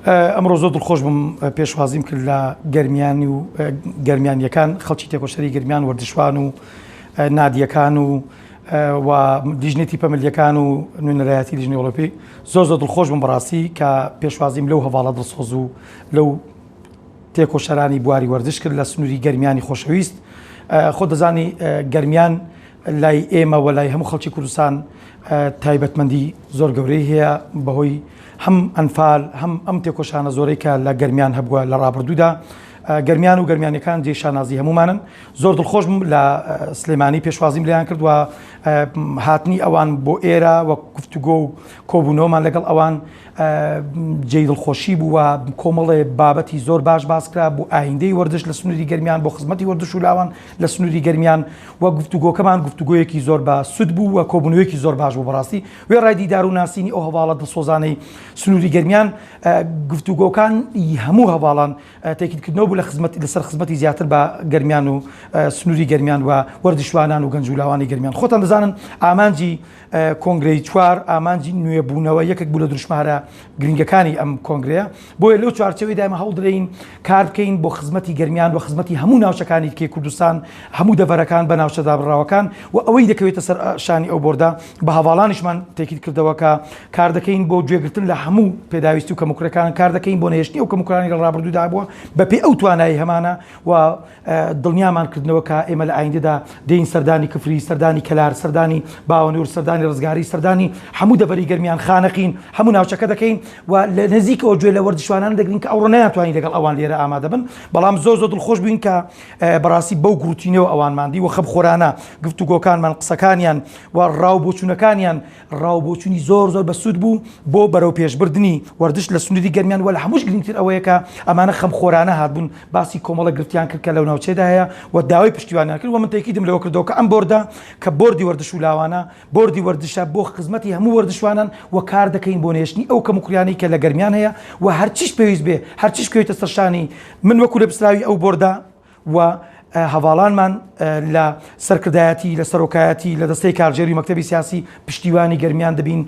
ئەمڕۆ زۆر دڵخۆش بووم پێشوازیم کرد لە گەرمیانی و گەرمیانیەکان خەڵکی تێکۆشەری گەرمیان وەردەشوان و نادیەکان و لیژنەی تیپەمەلیەکان و نوێنەرایەتی لیژنەی ئۆڵۆپی زۆر دڵخۆش بووم بەڕاستی کە پێشوازیم لەو هەواڵە دڵسۆز و لەو تێکۆشەرانی بواری وەردش کرد لە سنووری گەرمیانی خۆشەویست. خۆ دەزانی گەرمیان لای ئێمە و لای هەموو خەڵکی کوردستان تایبەتمەندی زۆر گەورەی هەیە بەهۆی هەم ئەنفال هەم ئەم تێکۆشانە زۆرەی کە لە گەرمیان هەبووە لە ڕابردوودا. گەرمیان و گەرمیانەکان جێی شانازی هەمومانن. زۆر دڵخۆش بووم لە سلێمانی پێشوازیم لێیان کرد و هاتنی ئەوان بۆ ئێرە وە گفتوگۆ و کۆبوونەوەمان لەگەڵ ئەوان جێی دڵخۆشی بوو و کۆمەڵێ بابەتی زۆر باس کرا بۆ ئایندەی وەردش لە سنووری گەرمیان بۆ خزمەتی وەردش و لاوان لە سنووری گەرمیان و گفتوگۆکەمان گفتوگۆیەکی زۆر بە سود بوو و کۆبوونەوەیەکی زۆر باش بوو. بەڕاستی وێ ڕای دیدار و ناسینی ئەو هەواڵە دڵسۆزانەی سنووری گەرمیان گفتوگۆکان هەموو هەواڵان تاکیدکردنەوە بوو لەسەر خزمەتی زیاتر بە گەرمیان و سنووری گەرمیان و وەردشوانان و گەنج و لاوانی گەرمیان. خۆتان دەزانن ئامانجی کۆنگرەی چوار ئامانجی نوێبوونەوە یەکێک بوو لە دروشمارە گرنگەکانی ئەم کۆنگرەیە. بۆیە لەو چوارچەوەی دایمە هەوڵ دەدەین کار بکەین بۆ خزمەتی گەرمیان و خزمەتی هەموو ناوچەکانی تکەی کوردستان هەموو دەڤەرەکان بە ناوچەدا بڕاوەکان و ئەوەی دەکەوێتە سەر شانی ئەو بۆردا بە هەواڵانیشمان تاکید کردەوە کە کار دەکەین بۆ گوێگرتن لە هەموو پێداویستی و کەموکرەکان کار دەکەین بۆ نهێشتنی ئەو کەموکرانی لە ڕابردوودا بووە بەپێی ئەو توانایی هەمانە و دڵنیامان کردنەوە کە ئێمە لە ئایندەدا دێین سەردانی کفری سەردانی کەلار سەردانی باوەنور سەردانی ڕزگاری سەردانی هەموو دەڤەری گەرمیان خانەقین هەموو ناوچەکە دەکەین و لە نزیکەوە گوێ لە وەردشوانان دەگرین کە ئەوڕۆ نەیانتوانین لەگەڵ ئەوان لێرە ئامادە بن. بەڵام زۆر دڵخۆش بووین کە بەڕاستی بەو گروتینەوە ئەوان ماندی و خەبخۆرانە گفتوگۆکانمان قسەکانیان و ڕاوبۆچوونەکانیان ڕاوبۆچوونی زۆر بە سوود بوو بۆ بەرەو پێشبردننی وەردش لە سنووری گەرمیان و لە هەمووش گرنگتر ئەوەیە کە ئەمانە خەمخۆرانە هاتبوون باسی کۆمەڵە گرفتیان کرد کە لەو ناوچەدا هەیە و داوای پشتیوانیان کرد و من تاکیدم لەوە کردەوە کە ئەم بۆردە کە بۆردی وەردش و لاوانە بۆردی وەردشە بۆ خزمەتی هەموو وەردشوانان و کار دەکەین بۆ نێشتنی ئەو کەموکریانەی کە لە گەرمیان هەیە و هەرچیش پێویست بێ هەرچیش بکەوێتە سەرشانی من وەکو لە پسراوی ئەو بۆردە و هەواڵانمان لە سەرکردایەتی لە سەرۆکایەتی لە دەستەی کارژێری مەکتەبی سیاسی پشتیوانی گەرمیان دەبین